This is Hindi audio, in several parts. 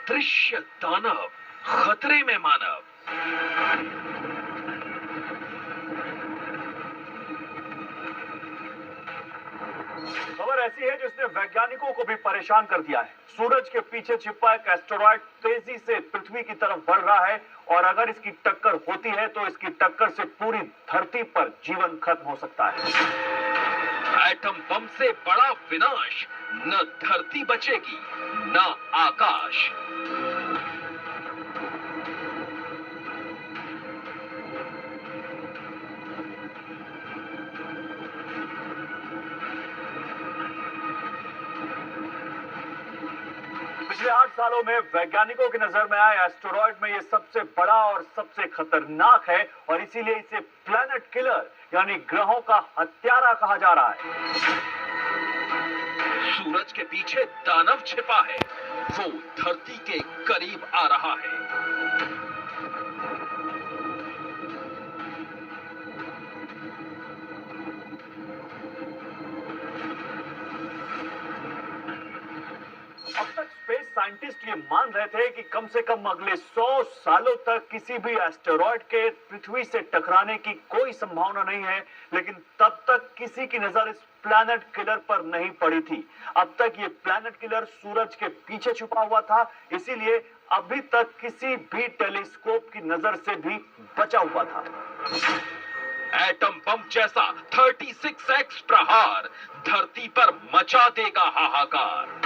अदृश्य दानव, खतरे में मानव। खबर ऐसी है जिसने वैज्ञानिकों को भी परेशान कर दिया है। सूरज के पीछे छिपा एक एस्टेरॉयड तेजी से पृथ्वी की तरफ बढ़ रहा है और अगर इसकी टक्कर होती है तो इसकी टक्कर से पूरी धरती पर जीवन खत्म हो सकता है। एटम बम से बड़ा विनाश, न धरती बचेगी न आकाश। पिछले 8 सालों में वैज्ञानिकों की नजर में आए एस्टेरॉयड में ये सबसे बड़ा और सबसे खतरनाक है और इसीलिए इसे प्लैनेट किलर यानी ग्रहों का हत्यारा कहा जा रहा है। सूरज के पीछे दानव छिपा है, वो धरती के करीब आ रहा है। अब तक स्पेस साइंटिस्ट ये मान रहे थे कि कम से कम अगले 100 सालों तक किसी भी एस्टेरॉयड के पृथ्वी से टकराने की कोई संभावना नहीं है, लेकिन तब तक किसी की नजर इस प्लैनेट किलर पर नहीं पड़ी थी। अब तक ये प्लैनेट किलर सूरज के पीछे छुपा हुआ था, इसीलिए अभी तक किसी भी टेलीस्कोप की नजर से भी बचा हुआ था। एटम बम जैसा 36x प्रहार धरती पर मचा देगा हाहाकार।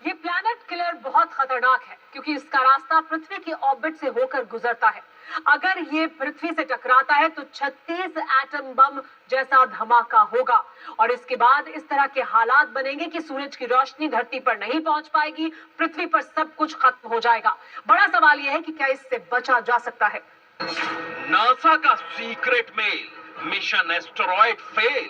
ये प्लैनेट किलर बहुत खतरनाक है क्योंकि इसका रास्ता पृथ्वी की ऑर्बिट से होकर गुजरता है। अगर ये पृथ्वी से टकराता है तो 36 एटम बम जैसा धमाका होगा और इसके बाद इस तरह के हालात बनेंगे कि सूरज की रोशनी धरती पर नहीं पहुंच पाएगी, पृथ्वी पर सब कुछ खत्म हो जाएगा। बड़ा सवाल यह है कि क्या इससे बचा जा सकता है। नासा का secret mail, mission asteroid fail.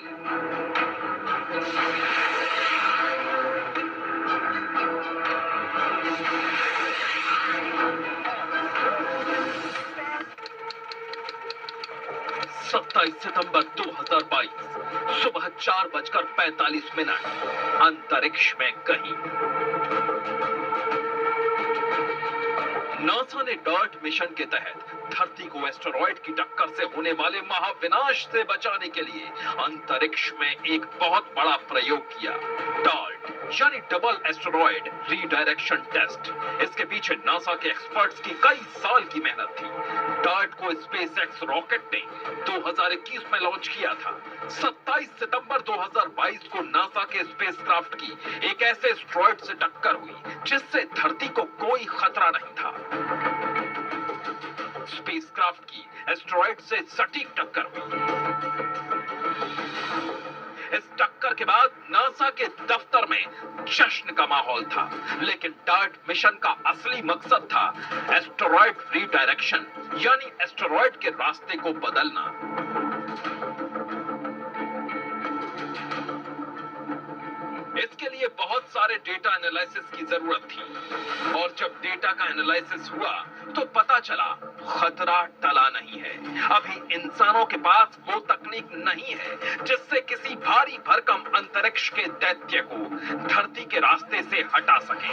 सत्ताईस सितंबर 2022 सुबह 4:45 अंतरिक्ष में कहीं नासा ने डॉट मिशन के तहत धरती को एस्टेरॉयड की टक्कर से होने वाले महाविनाश से बचाने के लिए अंतरिक्ष में एक बहुत बड़ा प्रयोग किया, डॉट यानी डबल एस्टेरॉयड रीडायरेक्शन टेस्ट। इसके पीछे नासा के एक्सपर्ट्स की कई साल की मेहनत थी। डॉट को स्पेसएक्स रॉकेट ने 2021 में लॉन्च किया था। 27 सितंबर 2022 को नासा के स्पेसक्राफ्ट की एक ऐसे एस्टेरॉयड से टक्कर हुई जिससे धरती को कोई खतरा नहीं था। स्पेसक्राफ्ट की एस्टेरॉयड से सटीक टक्कर हुई। इस टक्कर के बाद नासा के दफ्तर में जश्न का माहौल था, लेकिन डार्ट मिशन का असली मकसद था एस्टेरॉयड रीडायरेक्शन यानी एस्टेरॉयड के रास्ते को बदलना। इसके लिए बहुत सारे डेटा एनालिसिस की जरूरत थी और जब डेटा का एनालिसिस हुआ तो पता चला खतरा टला नहीं है। अभी इंसानों के पास वो तकनीक नहीं है जिससे किसी भारी भरकम अंतरिक्ष के दैत्य को धरती के रास्ते से हटा सके।